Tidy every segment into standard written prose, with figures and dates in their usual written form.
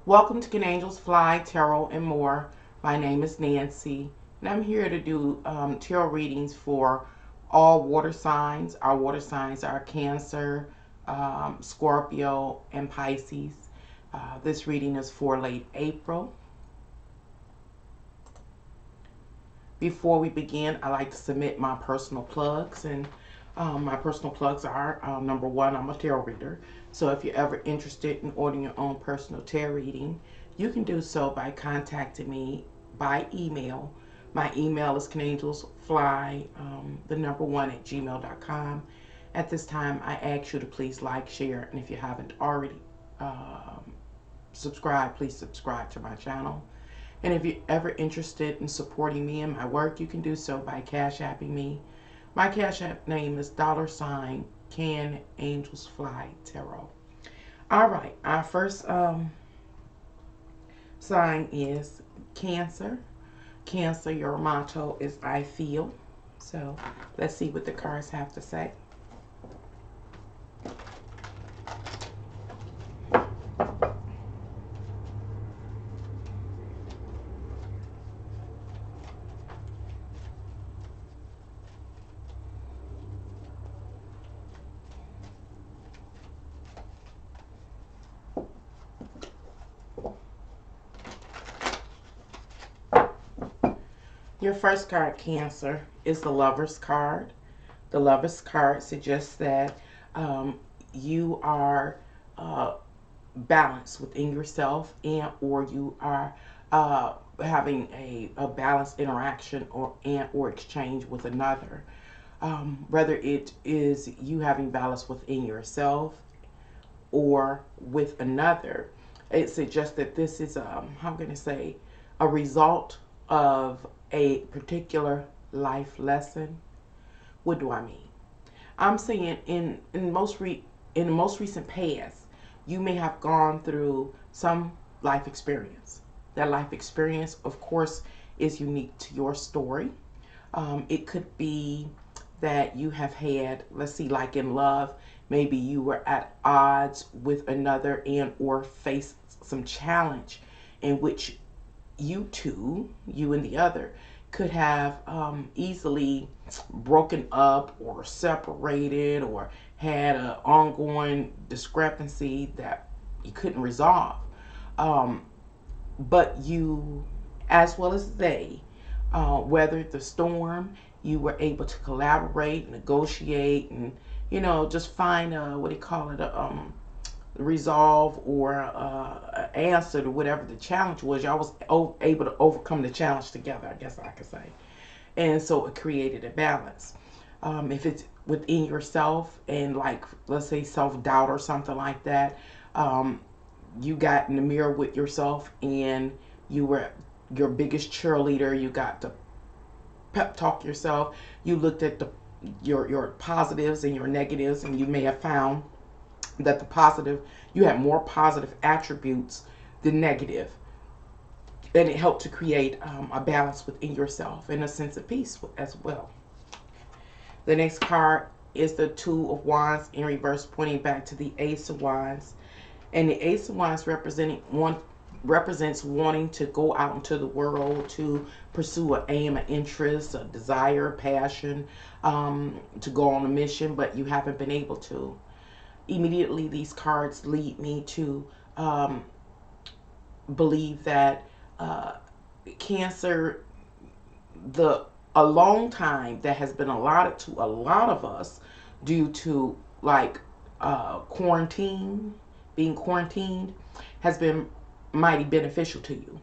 Welcome to Can Angels Fly, Tarot, and more. My name is Nancy, and I'm here to do tarot readings for all water signs. Our water signs are Cancer, Scorpio, and Pisces. This reading is for late April. Before we begin, I like to submit my personal plugs, and my personal plugs are number one, I'm a tarot reader. So if you're ever interested in ordering your own personal tarot reading, you can do so by contacting me by email. My email is canangelsfly, the number one at gmail.com. At this time, I ask you to please like, share, and if you haven't already subscribed, please subscribe to my channel. And if you're ever interested in supporting me and my work, you can do so by Cash Apping me. My Cash App name is $ Can Angels Fly Tarot. All right, our first sign is Cancer. Cancer, your motto is I feel. So let's see what the cards have to say. Your first card, Cancer, is the Lover's card. The Lover's card suggests that you are balanced within yourself, and or you are having a balanced interaction or exchange with another. Whether it is you having balance within yourself or with another, it suggests that this is how can I say, a result of a particular life lesson. What do I mean? I'm saying in the most recent past, you may have gone through some life experience. That life experience, of course, is unique to your story. It could be that you have had, let's see, like in love, maybe you were at odds with another and or faced some challenge in which you two, you and the other, could have easily broken up or separated or had an ongoing discrepancy that you couldn't resolve. But you, as well as they, weathered the storm. You were able to collaborate, negotiate, and just find what do you call it, resolve or answer to whatever the challenge was. Y'all was able to overcome the challenge together, I guess I could say. And so it created a balance. If it's within yourself and, like, let's say self-doubt or something like that, you got in the mirror with yourself and you were your biggest cheerleader. You got to pep talk yourself. You looked at your positives and your negatives, and you may have found that the positive, you had more positive attributes than negative, and it helped to create a balance within yourself and a sense of peace as well. The next card is the Two of Wands in reverse, pointing back to the Ace of Wands. And the Ace of Wands represents wanting to go out into the world to pursue an aim, an interest, a desire, a passion, to go on a mission, but you haven't been able to. Immediately, these cards lead me to believe that Cancer, the a long time that has been allotted to a lot of us due to, like, being quarantined, has been mighty beneficial to you.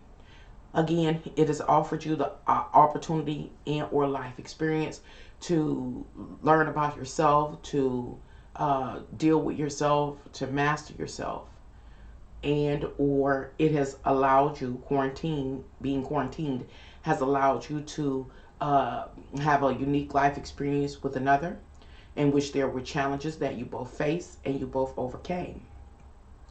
Again, it has offered you the opportunity and or life experience to learn about yourself, to deal with yourself, to master yourself. And or it has allowed you, being quarantined has allowed you to have a unique life experience with another, in which there were challenges that you both faced and you both overcame.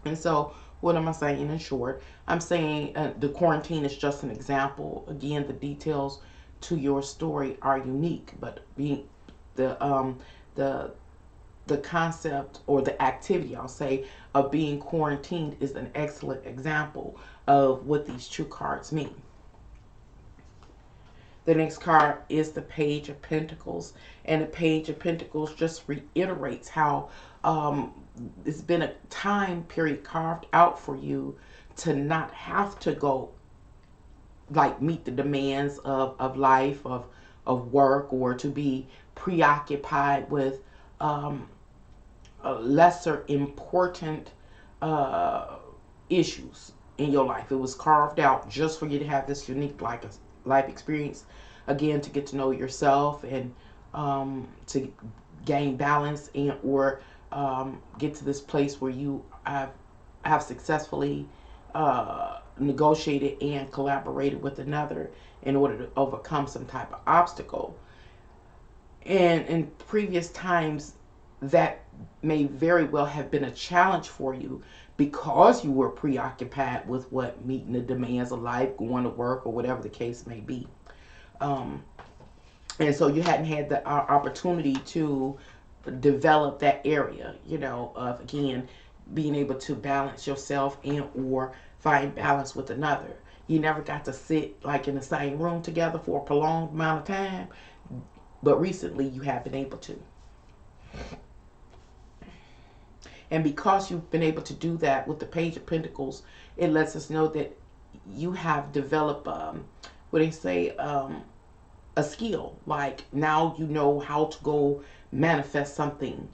And so, what am I saying in short? I'm saying the quarantine is just an example. Again, the details to your story are unique, but being the the concept or the activity, I'll say, of being quarantined is an excellent example of what these two cards mean. The next card is the Page of Pentacles, and the Page of Pentacles just reiterates how it's been a time period carved out for you to not have to go like meet the demands of life, of work, or to be preoccupied with lesser important issues in your life. It was carved out just for you to have this unique life experience, again, to get to know yourself and to gain balance and or get to this place where you have successfully negotiated and collaborated with another in order to overcome some type of obstacle. And in previous times, that may very well have been a challenge for you because you were preoccupied with what meeting the demands of life, going to work, or whatever the case may be. And so you hadn't had the opportunity to develop that area, you know, of, again, being able to balance yourself and or find balance with another. You never got to sit like in the same room together for a prolonged amount of time, but recently you have been able to. And because you've been able to do that with the Page of Pentacles, it lets us know that you have developed, what they say, a skill. Like now you know how to go manifest something.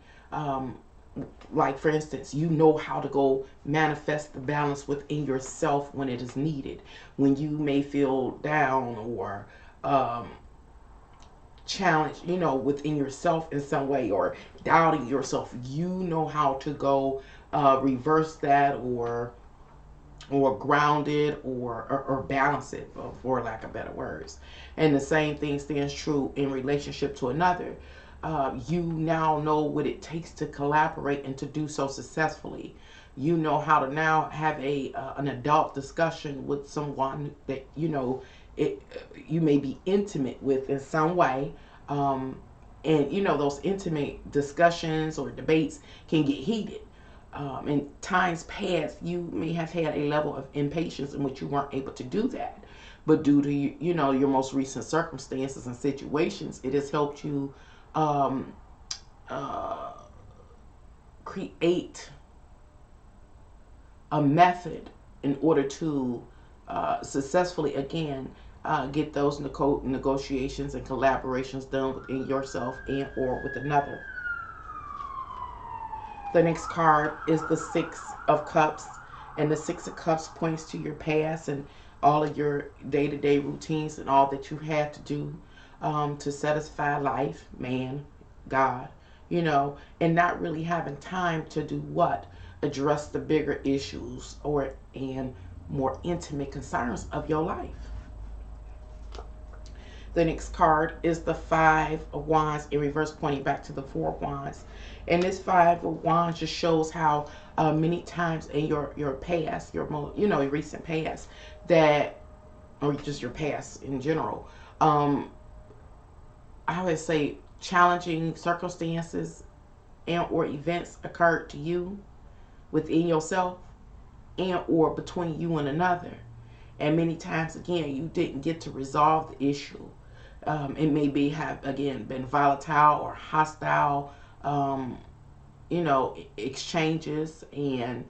Like for instance, you know how to go manifest the balance within yourself when it is needed. When you may feel down or challenged, you know, within yourself in some way, or doubting yourself, you know how to go reverse that or ground it or balance it, for lack of better words. And the same thing stands true in relationship to another. You now know what it takes to collaborate and to do so successfully. You know how to now have an adult discussion with someone that you know you may be intimate with in some way. And you know those intimate discussions or debates can get heated. In times past, you may have had a level of impatience in which you weren't able to do that. But due to you know your most recent circumstances and situations, it has helped you create a method in order to successfully, again, get those negotiations and collaborations done within yourself and or with another. The next card is the Six of Cups, and the Six of Cups points to your past and all of your day-to-day routines and all that you had to do to satisfy life, man, God, you know, and not really having time to do what? Address the bigger issues and more intimate concerns of your life. The next card is the Five of Wands in reverse, pointing back to the Four of Wands. And this Five of Wands just shows how many times in your past, your recent past, that, or just your past in general, I would say challenging circumstances and or events occurred to you within yourself and or between you and another. And many times, again, you didn't get to resolve the issue. It may have, again, been volatile or hostile, exchanges. And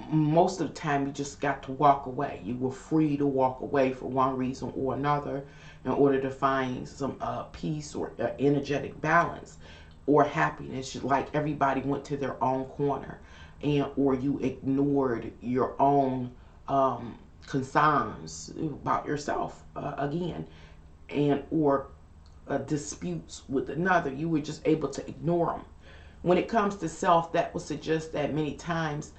most of the time, you just got to walk away. You were free to walk away for one reason or another in order to find some peace or energetic balance or happiness. Like everybody went to their own corner, and or you ignored your own concerns about yourself again, and or disputes with another. You were just able to ignore them. When it comes to self, that would suggest that many times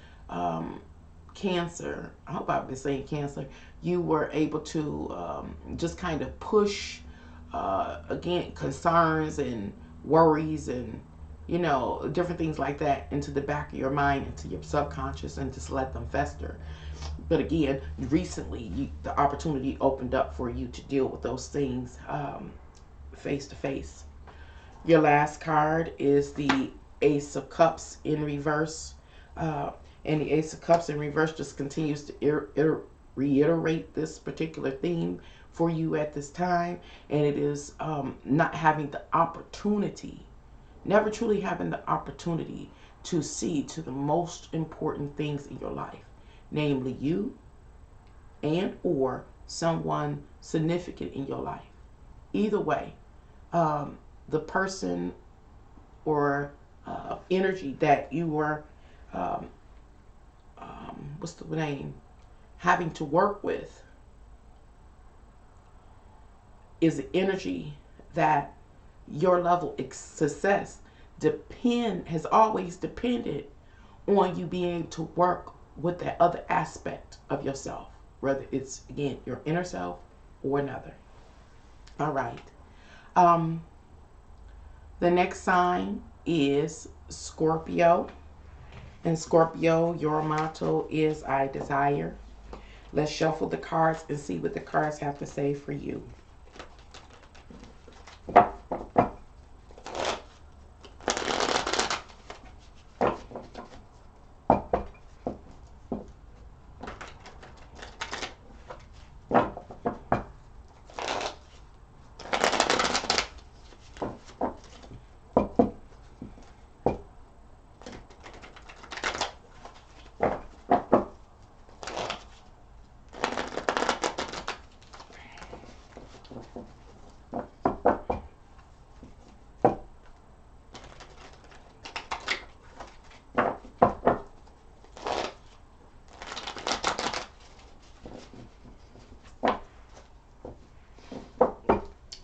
Cancer, I hope I've been saying Cancer, you were able to just kind of push again concerns and worries and different things like that into the back of your mind, into your subconscious, and just let them fester. But again, recently the opportunity opened up for you to deal with those things face to face. Your last card is the Ace of Cups in reverse. Uh, and the Ace of Cups in reverse just continues to reiterate this particular theme for you at this time. And it is not having the opportunity, never truly having the opportunity to see to the most important things in your life, namely you and or someone significant in your life. Either way, the person or energy that you were, um, what's the name, having to work with is the energy that your level of success has always depended on you being able to work with that other aspect of yourself, whether it's again your inner self or another. All right. Um, the next sign is Scorpio. And Scorpio, your motto is I desire. Let's shuffle the cards and see what the cards have to say for you.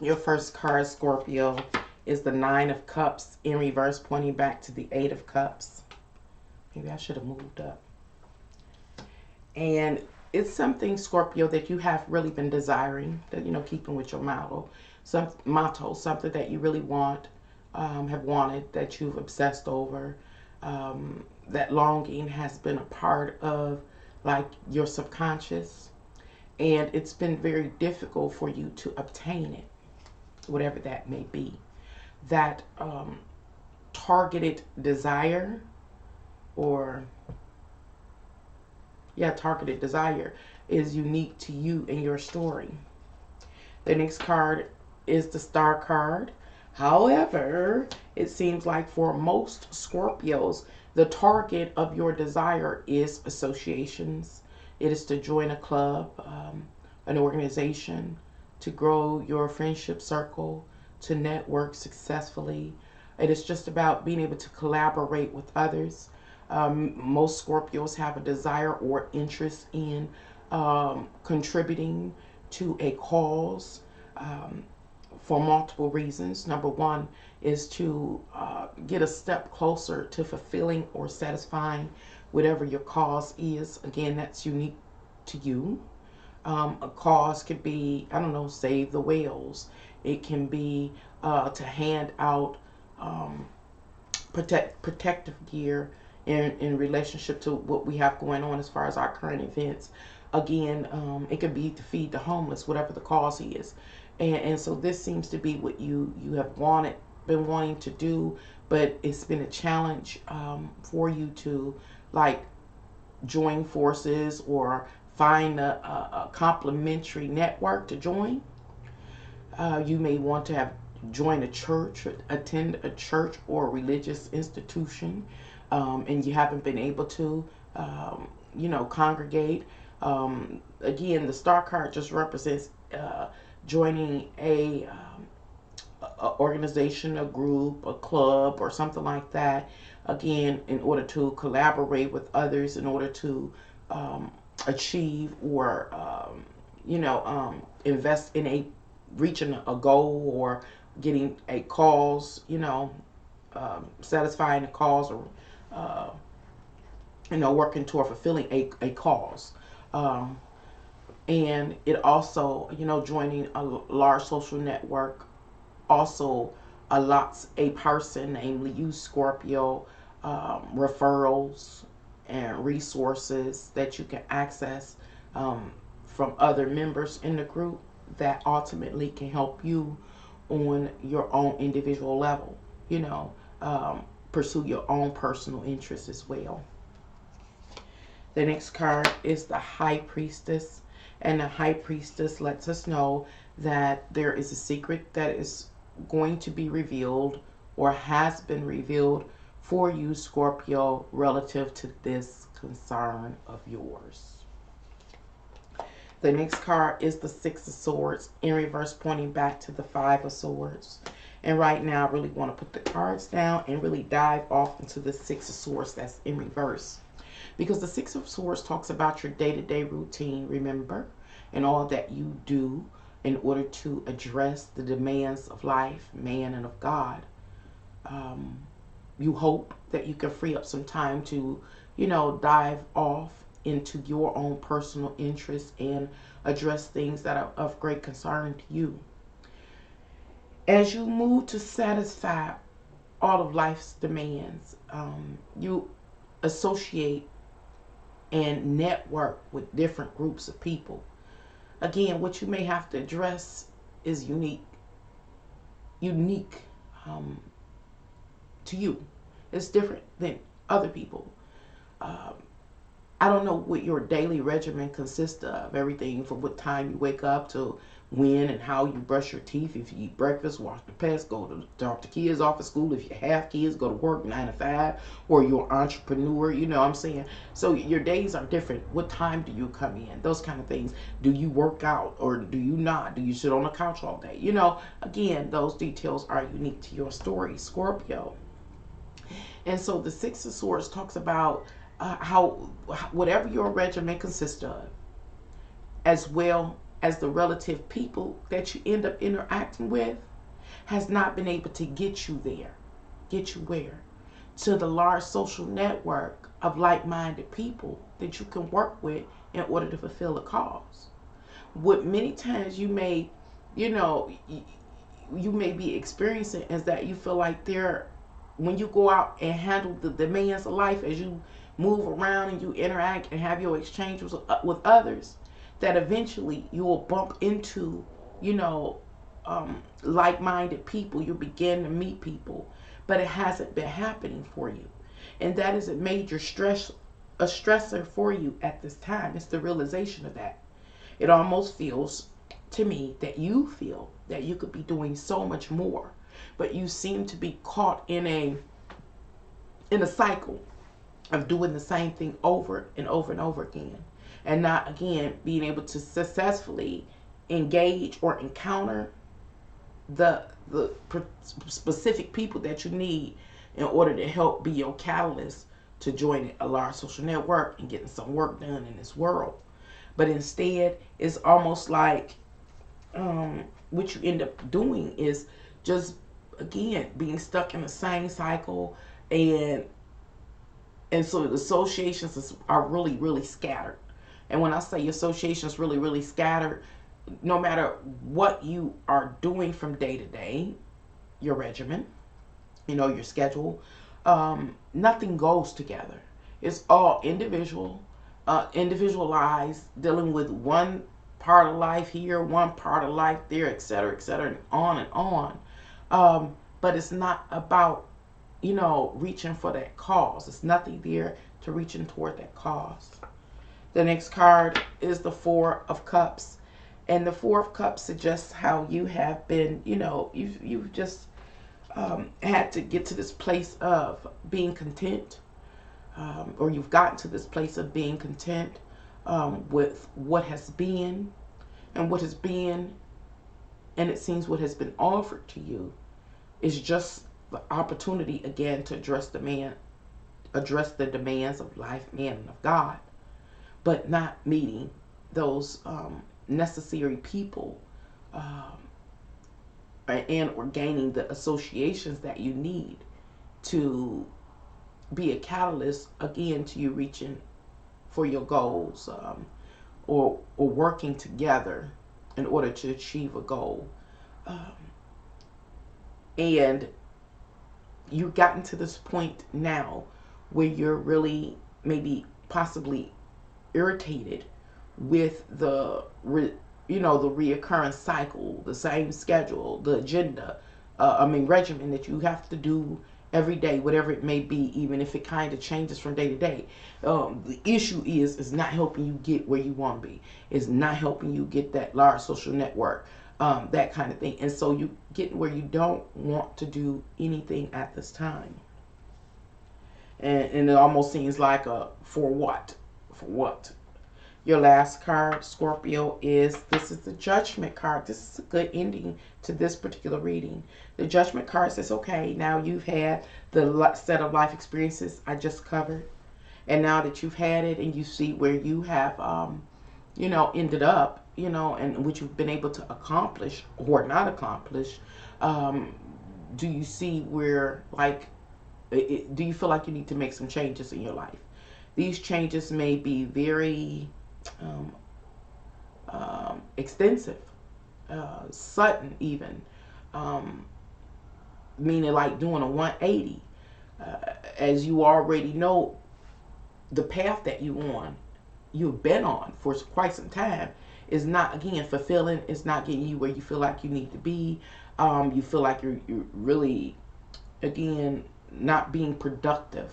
Your first card, Scorpio, is the Nine of Cups in reverse, pointing back to the Eight of Cups. Maybe I should have moved up. And it's something, Scorpio, that you have really been desiring, that, keeping with your motto, something that you really want, have wanted, that you've obsessed over. That longing has been a part of, like, your subconscious. And it's been very difficult for you to obtain it, whatever that may be. That targeted desire, or targeted desire is unique to you and your story. The next card is the Star card. However, it seems like for most Scorpios, the target of your desire is associations. It is to join a club, an organization, to grow your friendship circle, to network successfully. It is just about being able to collaborate with others. Most Scorpios have a desire or interest in contributing to a cause for multiple reasons. Number one is to get a step closer to fulfilling or satisfying whatever your cause is. Again, that's unique to you. A cause could be, I don't know, save the whales. It can be to hand out protective gear in relationship to what we have going on as far as our current events. Again, it could be to feed the homeless, whatever the cause is. And so this seems to be what you have been wanting to do, but it's been a challenge for you to, like, join forces or find a complementary network to join. You may want to have join a church, attend a church or a religious institution, and you haven't been able to, congregate. Again, the Star card just represents joining a organization, a group, a club, or something like that. Again, in order to collaborate with others, in order to achieve or invest in reaching a goal or getting a cause, satisfying a cause, or working toward fulfilling a cause. And it also, joining a large social network also allots a person, namely you, Scorpio, referrals and resources that you can access from other members in the group that ultimately can help you on your own individual level, you know, pursue your own personal interests as well. The next card is the High Priestess. And the High Priestess lets us know that there is a secret that is going to be revealed or has been revealed for you, Scorpio, relative to this concern of yours. The next card is the Six of Swords in reverse, pointing back to the Five of Swords. And right now, I really want to put the cards down and really dive off into the Six of Swords that's in reverse. Because the Six of Swords talks about your day-to-day routine, remember, and all that you do in order to address the demands of life, man, and of God. You hope that you can free up some time to, you know, dive off into your own personal interests and address things that are of great concern to you. As you move to satisfy all of life's demands, you associate and network with different groups of people. Again, what you may have to address is unique to you. It's different than other people. I don't know what your daily regimen consists of. Everything from what time you wake up to when and how you brush your teeth. If you eat breakfast, wash the pets, go to drop the kids off at school. If you have kids, go to work 9 to 5. Or you're an entrepreneur, you know what I'm saying? So your days are different. What time do you come in? Those kind of things. Do you work out or do you not? Do you sit on the couch all day? You know, again, those details are unique to your story, Scorpio. And so the Six of Swords talks about how whatever your regimen consists of, as well as the relative people that you end up interacting with, has not been able to get you there. Get you where? To the large social network of like-minded people that you can work with in order to fulfill a cause. What many times you may, you know, you may be experiencing is that you feel like when you go out and handle the demands of life, as you move around and you interact and have your exchanges with others, that eventually you will bump into, you know, like-minded people. You begin to meet people, but it hasn't been happening for you. And that is a major stressor for you at this time. It's the realization of that. It almost feels to me that you feel that you could be doing so much more, but you seem to be caught in a cycle of doing the same thing over and over and over again, and not again being able to successfully engage or encounter the specific people that you need in order to help be your catalyst to join a large social network and getting some work done in this world. But instead, it's almost like what you end up doing is just, again, being stuck in the same cycle, and so the associations are really, really scattered. And when I say associations really, really scattered, no matter what you are doing from day to day, your regimen, you know, your schedule, nothing goes together. It's all individualized, dealing with one part of life here, one part of life there, etc., and on and on. But it's not about, you know, reaching for that cause. It's nothing there to reaching toward that cause. The next card is the Four of Cups. And the Four of Cups suggests how you have been, you know, you've just had to get to this place of being content, or you've gotten to this place of being content with what has been, and what has been, and it seems what has been offered to you is just the opportunity again to address the demands of life, man, and of God, but not meeting those necessary people, and or gaining the associations that you need to be a catalyst again to you reaching for your goals, or working together in order to achieve a goal. And you've gotten to this point now where you're really maybe possibly irritated with the you know, the reoccurring cycle, the same schedule, the agenda, regimen that you have to do every day, whatever it may be, even if it kind of changes from day to day. The issue is not helping you get where you want to be. It's not helping you get that large social network, that kind of thing. And so you get where you don't want to do anything at this time. And it almost seems like a for what? For what? Your last card, Scorpio, this is the Judgment card. This is a good ending to this particular reading. The Judgment card says, okay, now you've had the set of life experiences I just covered. And now that you've had it and you see where you have, ended up, and what you've been able to accomplish or not accomplish, do you see where, like, do you feel like you need to make some changes in your life? These changes may be very um, extensive, sudden even, um, meaning like doing a 180. As you already know, the path that you've been on for quite some time is not, again, fulfilling. It's not getting you where you feel like you need to be. You feel like you're really, again, not being productive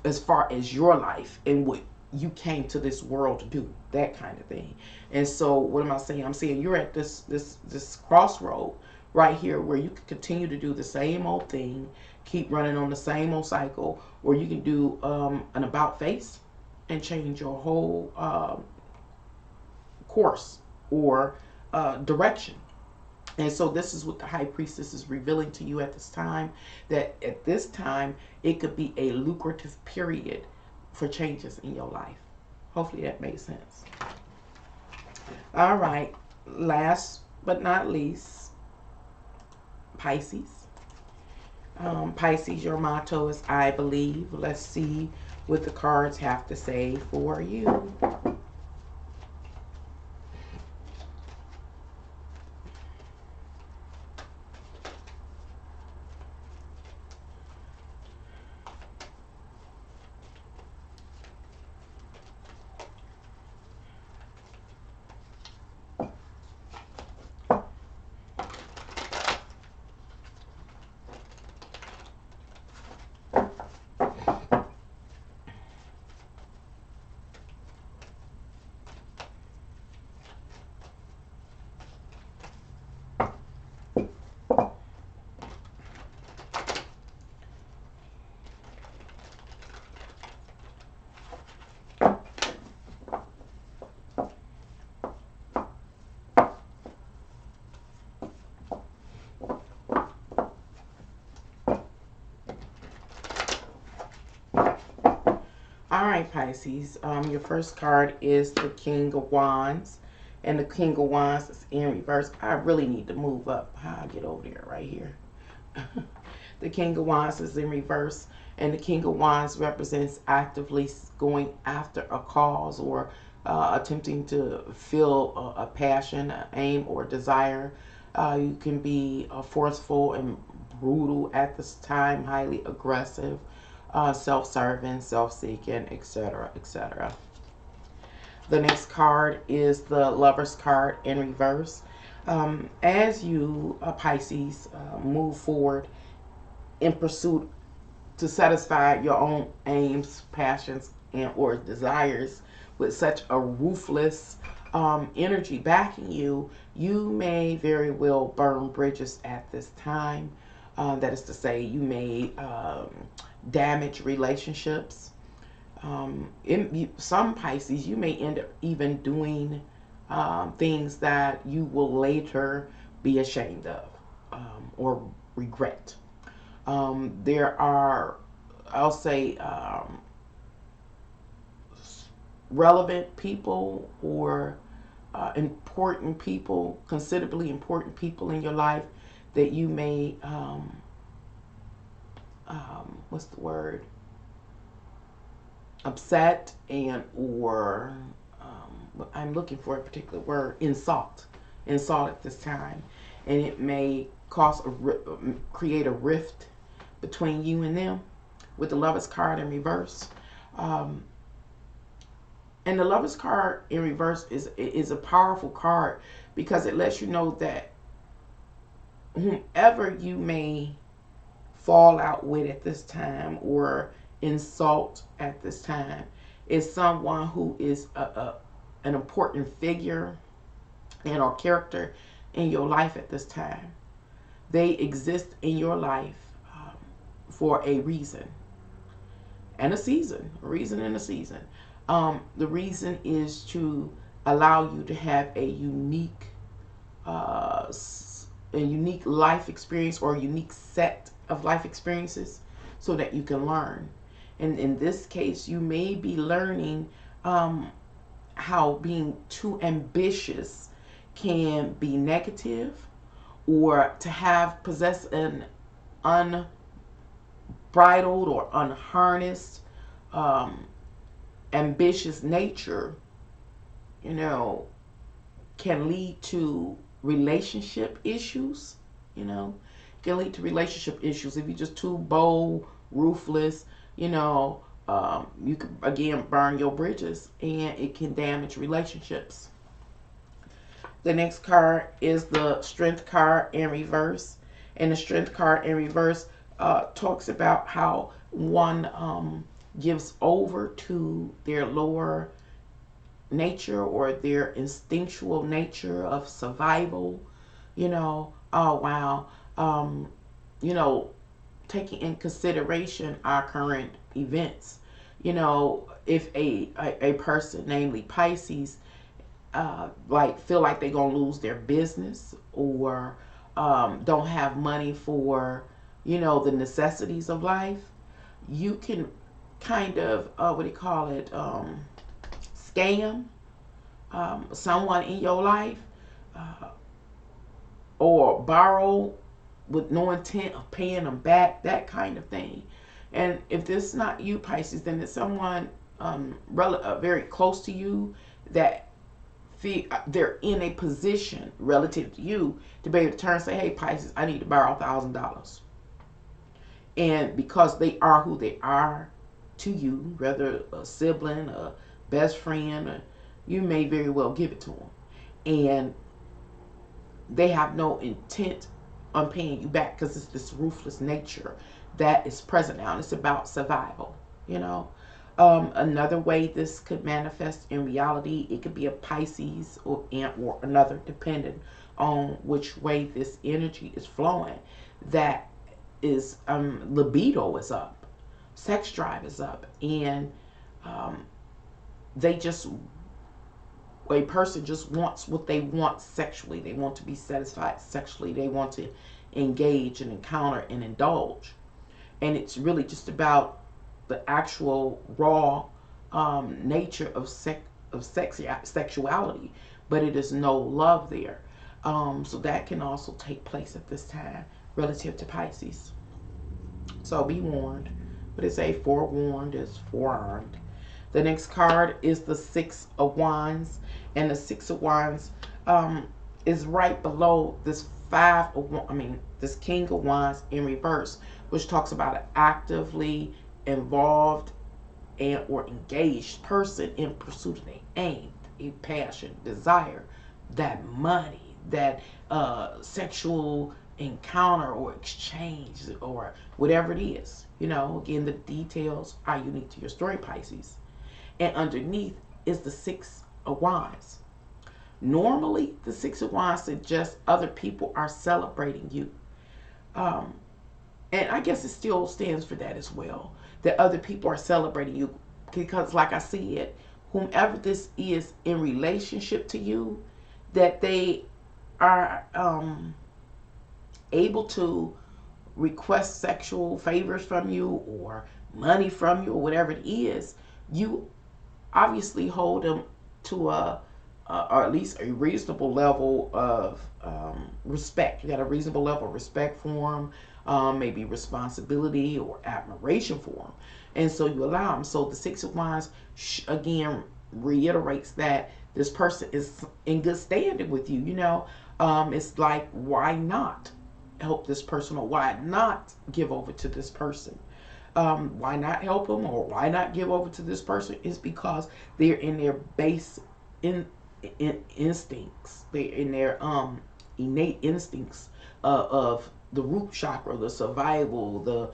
as far as your life and what you came to this world to do, that kind of thing. And so what am I saying? I'm saying you're at this crossroad right here where you can continue to do the same old thing, keep running on the same old cycle, or you can do an about face and change your whole course or direction. And so this is what the High Priestess is revealing to you at this time, that at this time it could be a lucrative period for changes in your life. Hopefully that makes sense. All right, last but not least, Pisces. Pisces, your motto is I believe. Let's see what the cards have to say for you. All right, Pisces. Your first card is the King of Wands, and the King of Wands is in reverse. I really need to move up. How I get over there? Right here. The King of Wands is in reverse, and the King of Wands represents actively going after a cause or attempting to feel a passion, an aim, or desire. You can be forceful and brutal at this time, highly aggressive, self-serving, self-seeking, etc., etc. The next card is the Lover's card in reverse. As you, Pisces, move forward in pursuit to satisfy your own aims, passions, and or desires with such a ruthless energy backing you, you may very well burn bridges at this time. That is to say, you may damage relationships. Some Pisces, you may end up even doing things that you will later be ashamed of or regret. There are, I'll say, relevant people or important people, considerably important people in your life that you may, what's the word? Upset and or I'm looking for a particular word, insult at this time, and it may cause create a rift between you and them. With the Lover's card in reverse, And the Lovers card in reverse is a powerful card because it lets you know that whomever you may fall out with at this time or insult at this time is someone who is an important figure and or character in your life at this time. They exist in your life for a reason and a season, a reason and a season. The reason is to allow you to have uh, a unique life experience or a unique set of life experiences so that you can learn. And in this case, you may be learning how being too ambitious can be negative, or to have possess an unbridled or unharnessed um, ambitious nature, you know, can lead to relationship issues, you know, can lead to relationship issues if you're just too bold, ruthless, you know. You could again burn your bridges and it can damage relationships. The next card is the Strength card in reverse. And the Strength card in reverse talks about how one gives over to their lower nature or their instinctual nature of survival. You know, oh wow. You know, taking in consideration our current events. You know, if a person, namely Pisces, like feel like they're gonna lose their business or don't have money for, you know, the necessities of life, you can kind of what do you call it, scam someone in your life, uh, or borrow with no intent of paying them back, that kind of thing. And if this is not you, Pisces, then it's someone very close to you that they're in a position relative to you to be able to turn and say, hey, Pisces, I need to borrow $1,000. And because they are who they are to you, whether a sibling, a best friend, or you may very well give it to them. And they have no intent on paying you back because it's this ruthless nature that is present now. And it's about survival, you know. Another way this could manifest in reality, it could be a Pisces or another, depending on which way this energy is flowing. That is libido is up, sex drive is up, and um, they just a person just wants what they want sexually. They want to be satisfied sexually. They want to engage and encounter and indulge. And it's really just about the actual raw nature of sexuality, but it is no love there. So that can also take place at this time relative to Pisces. So be warned. But it's a forewarned is forearmed. The next card is the Six of Wands, and the Six of Wands is right below this this King of Wands in reverse, which talks about an actively involved and or engaged person in pursuit of an aim, a passion, desire, that money, that sexual encounter or exchange or whatever it is. You know, again, the details are unique to your story, Pisces. And underneath is the Six of Wands. Normally, the Six of Wands suggests other people are celebrating you. Um, and I guess it still stands for that as well, that other people are celebrating you. Because, like I said, whomever this is in relationship to you, that they are able to request sexual favors from you or money from you or whatever it is, you obviously hold them to or at least a reasonable level of respect. You got a reasonable level of respect for them, maybe responsibility or admiration for them, and so you allow them. So the Six of Wands again reiterates that this person is in good standing with you. You know, it's like, why not help this person, or why not give over to this person? Why not help them, or why not give over to this person? Is because they're in their base in instincts. They're in their innate instincts of the root chakra, the survival, the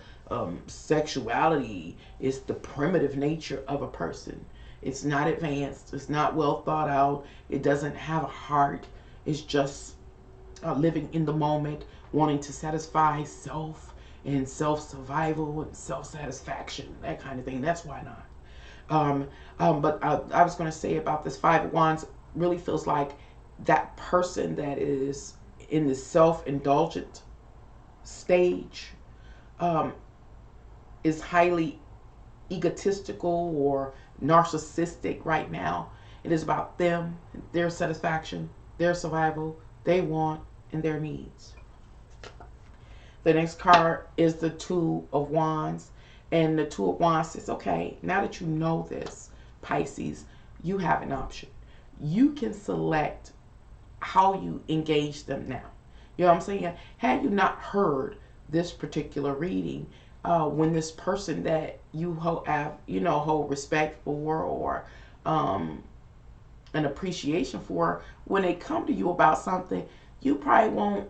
sexuality. Is the primitive nature of a person. It's not advanced. It's not well thought out. It doesn't have a heart. It's just living in the moment, wanting to satisfy self and self survival and self satisfaction, that kind of thing. That's why not. But I was going to say about this Five of Wands, really feels like that person that is in the self indulgent stage um, is highly egotistical or narcissistic right now. It is about them, their satisfaction, their survival, they want, and their needs. The next card is the Two of Wands. And the Two of Wands says, okay, now that you know this, Pisces, you have an option. You can select how you engage them now. You know what I'm saying? Had you not heard this particular reading, when this person that you have, hold respect for, or an appreciation for, when they come to you about something, you probably won't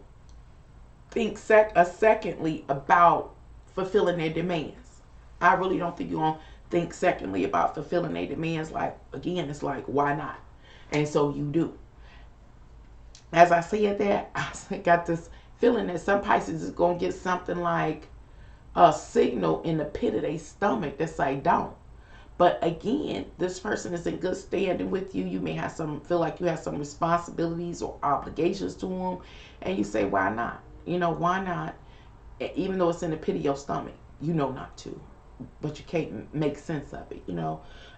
think a secondly about fulfilling their demands. I really don't think you're going to think secondly about fulfilling their demands. Like, again, it's like, why not? And so you do. As I said that, I got this feeling that some Pisces is going to get something like a signal in the pit of their stomach that say don't. But again, this person is in good standing with you. You may have feel like you have some responsibilities or obligations to them. And you say, why not? Why not? Even though it's in the pit of your stomach, not to. But you can't make sense of it,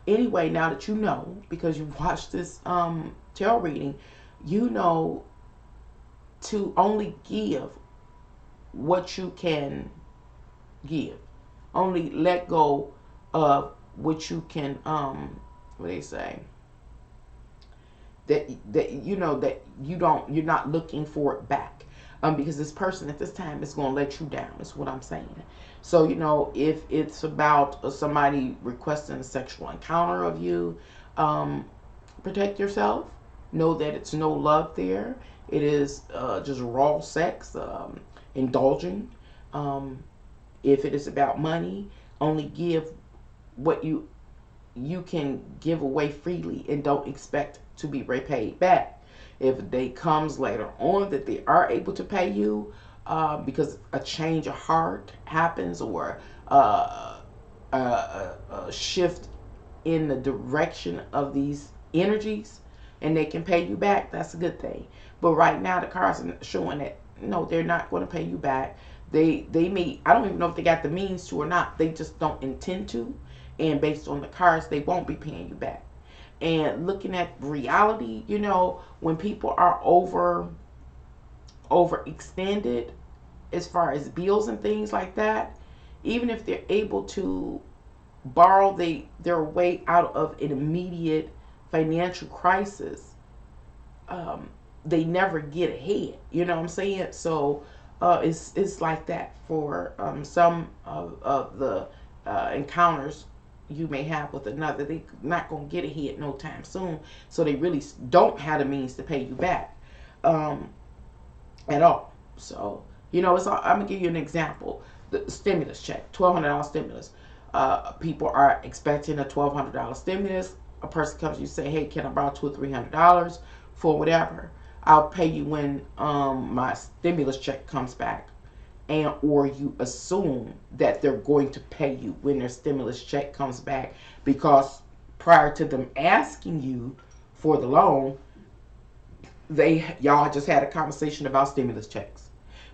Anyway, now that you know, because you watched this tarot reading, you know to only give what you can give. Only let go of what you can, what they say, that you're not looking for it back. Because this person at this time is going to let you down, is what I'm saying. So, if it's about somebody requesting a sexual encounter of you, protect yourself. Know that it's no love there. It is just raw sex, indulging. If it is about money, only give what you can give away freely and don't expect to be repaid back. If the day comes later on that they are able to pay you because a change of heart happens, or a shift in the direction of these energies, and they can pay you back, that's a good thing. But right now the cards are showing that no, they're not going to pay you back. They may, I don't even know if they got the means to or not. They just don't intend to. And based on the cards, they won't be paying you back. And looking at reality, when people are overextended as far as bills and things like that, even if they're able to borrow their way out of an immediate financial crisis, they never get ahead. You know what I'm saying? So it's like that for some of the encounters you may have with another. They're not going to get ahead no time soon. So they really don't have the means to pay you back at all. So, it's all, I'm going to give you an example. The stimulus check, $1,200 stimulus. People are expecting a $1,200 stimulus. A person comes to you and say, hey, can I borrow $200 or $300 for whatever? I'll pay you when my stimulus check comes back. And or you assume that they're going to pay you when their stimulus check comes back, because prior to them asking you for the loan, y'all just had a conversation about stimulus checks.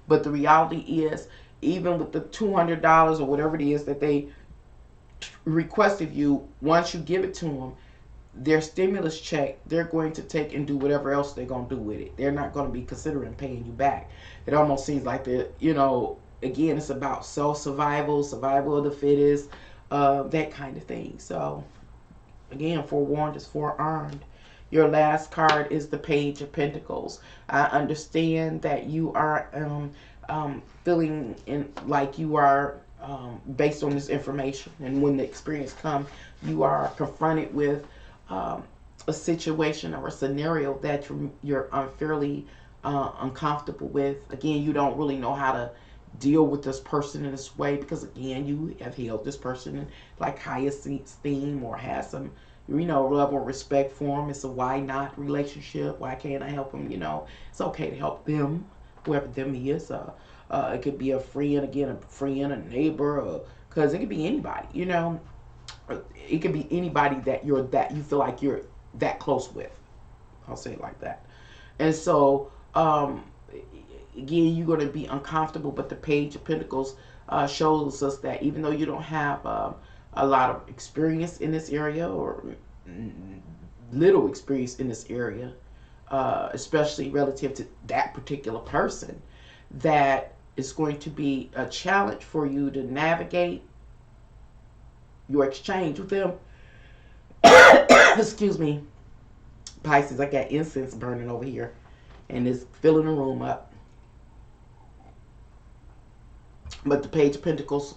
But the reality is, even with the $200 or whatever it is that they requested you, once you give it to them, their stimulus check, they're going to take and do whatever else they're going to do with it. They're not going to be considering paying you back. It almost seems like they're, again, it's about self-survival, survival of the fittest, that kind of thing. So, again, forewarned is forearmed. Your last card is the Page of Pentacles. I understand that you are feeling like you are based on this information. And when the experience comes, you are confronted with a situation or a scenario that you're unfairly uncomfortable with. Again, you don't really know how to deal with this person in this way because, again, you have held this person in like highest esteem or has some, level of respect for them. It's a why not relationship. Why can't I help them? It's okay to help them, whoever them is. It could be a friend, again, a friend, a neighbor, because it could be anybody. It could be anybody that you feel like you're that close with. I'll say it like that. And so, again, you're going to be uncomfortable, but the Page of Pentacles shows us that even though you don't have a lot of experience in this area or little experience in this area, especially relative to that particular person, that it's going to be a challenge for you to navigate your exchange with them. Excuse me, Pisces, I got incense burning over here and it's filling the room up. But the Page of Pentacles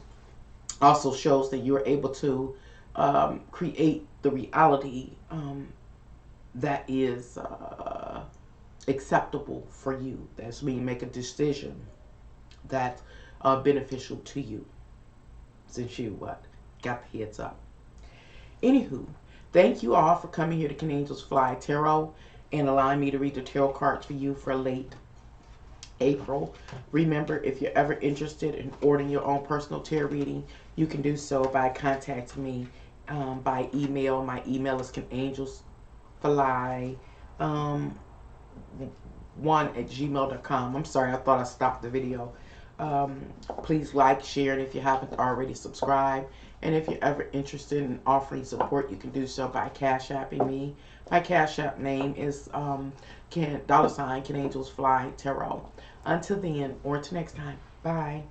also shows that you're able to create the reality that is acceptable for you. That's when you make a decision that's beneficial to you, since you got the heads up. Anywho, thank you all for coming here to Can Angels Fly Tarot and allowing me to read the tarot cards for you for late April. Remember, if you're ever interested in ordering your own personal tarot reading, you can do so by contacting me by email. My email is canangelsfly1@gmail.com. I'm sorry, I thought I stopped the video. Please like, share, and if you haven't already, subscribe. And if you're ever interested in offering support, you can do so by Cash Apping me. My Cash App name is $Can Angels Fly Tarot. Until then, or until next time, bye.